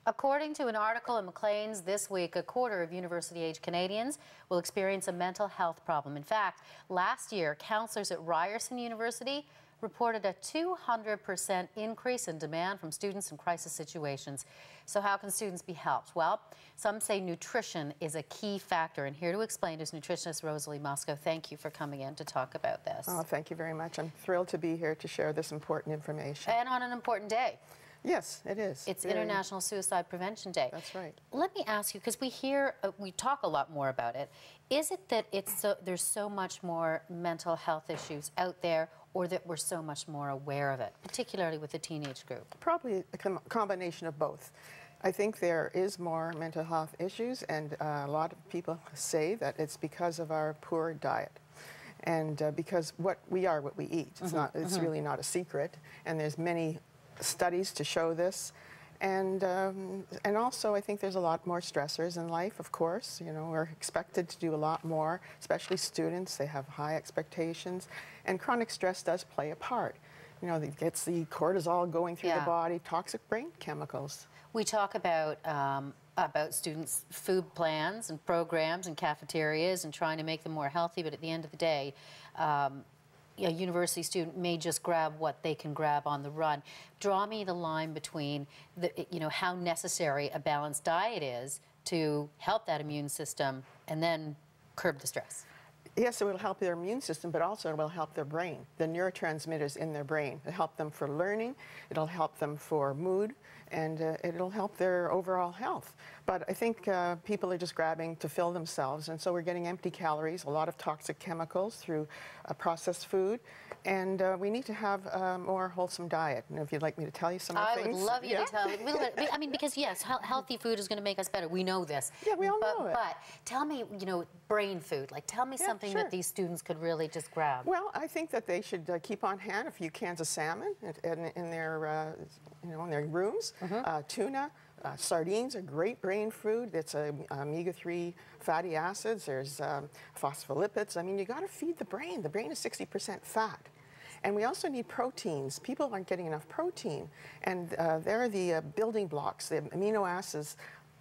According to an article in Maclean's this week, a quarter of university-age Canadians will experience a mental health problem. In fact, last year, counselors at Ryerson University reported a 200% increase in demand from students in crisis situations. So how can students be helped? Well, some say nutrition is a key factor, and here to explain is nutritionist Rosalie Moscoe. Thank you for coming in to talk about this. Oh, thank you very much. I'm thrilled to be here to share this important information. And on an important day. Yes, it is. It's International Suicide Prevention Day. That's right. Let me ask you, because we talk a lot more about it. Is it that there's so much more mental health issues out there, or that we're so much more aware of it, particularly with the teenage group? Probably a combination of both. I think there is more mental health issues, and a lot of people say that it's because of our poor diet. And because we are what we eat. It's really not a secret, and there's many studies to show this, and also I think there's a lot more stressors in life. Of course, you know, we're expected to do a lot more, especially students. They have high expectations, and chronic stress does play a part. You know, it gets the cortisol going through the body, toxic brain chemicals. We talk about students' food plans and programs and cafeterias and trying to make them more healthy, but at the end of the day, a university student may just grab what they can grab on the run. Draw me the line between how necessary a balanced diet is to help that immune system and then curb the stress. Yes, it will help their immune system, but also it will help their brain, the neurotransmitters in their brain. It'll help them for learning, it'll help them for mood, and it'll help their overall health. But I think people are just grabbing to fill themselves, and so we're getting empty calories, a lot of toxic chemicals through processed food, and we need to have a more wholesome diet. And if you'd like me to tell you some of the things. I would love you to tell me. I mean, because yes, healthy food is going to make us better. We know this. Yeah, we all know it. But tell me, brain food. Like, tell me something that these students could really just grab. Well, I think that they should keep on hand a few cans of salmon in their, in their rooms. Tuna, sardines are great brain food. It's omega-3 fatty acids. There's phospholipids. I mean, you got to feed the brain. The brain is 60% fat. And we also need proteins. People aren't getting enough protein. And they're the building blocks. The amino acids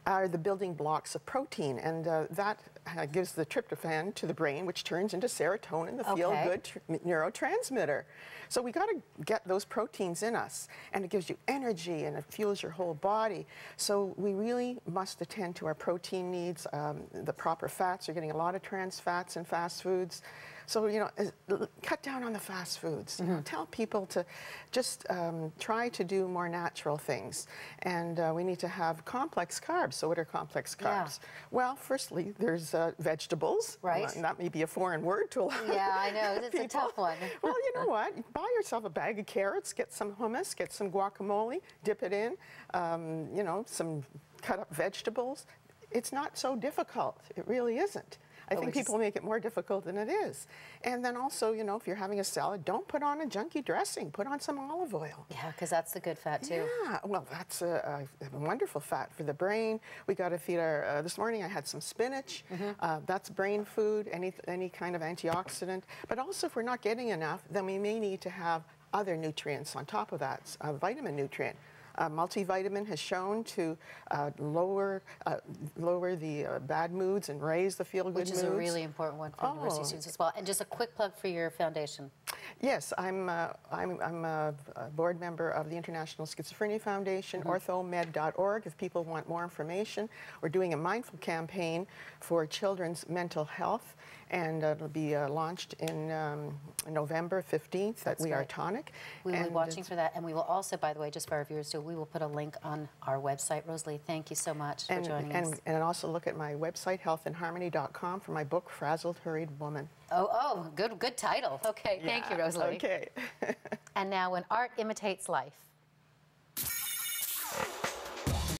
are the building blocks of protein, and that gives the tryptophan to the brain, which turns into serotonin, the feel-good neurotransmitter. So we got to get those proteins in us, and it gives you energy, and it fuels your whole body. So we really must attend to our protein needs, the proper fats. You're getting a lot of trans fats in fast foods. So, cut down on the fast foods. Tell people to just try to do more natural things. And we need to have complex carbs. So what are complex carbs? Well, firstly, there's vegetables. Right. And that may be a foreign word to a lot of Yeah, I know. It's a tough one. Well, you know what? Buy yourself a bag of carrots, get some hummus, get some guacamole, dip it in, some cut up vegetables. It's not so difficult. It really isn't. I think people make it more difficult than it is. And then also, if you're having a salad, don't put on a junky dressing. Put on some olive oil. Yeah, because that's the good fat, too. Yeah, well, that's a wonderful fat for the brain. We got to feed our, this morning I had some spinach. That's brain food, any kind of antioxidant. But also, if we're not getting enough, then we may need to have other nutrients on top of that, a vitamin nutrient. Multivitamin has shown to lower the bad moods and raise the feel-good moods. Which is a really important one for university students as well. And just a quick plug for your foundation. Yes, I'm a board member of the International Schizophrenia Foundation, orthomed.org. If people want more information, we're doing a mindful campaign for children's mental health, and it'll be launched in November 15th at We Are Tonic. We will be watching for that, and we will also, by the way, just for our viewers too, we will put a link on our website. Rosalie, thank you so much for joining us. And also look at my website, healthandharmony.com, for my book, Frazzled, Hurried Woman. Oh, good title. Okay, thank you, Rosalie. Okay. And now, when art imitates life.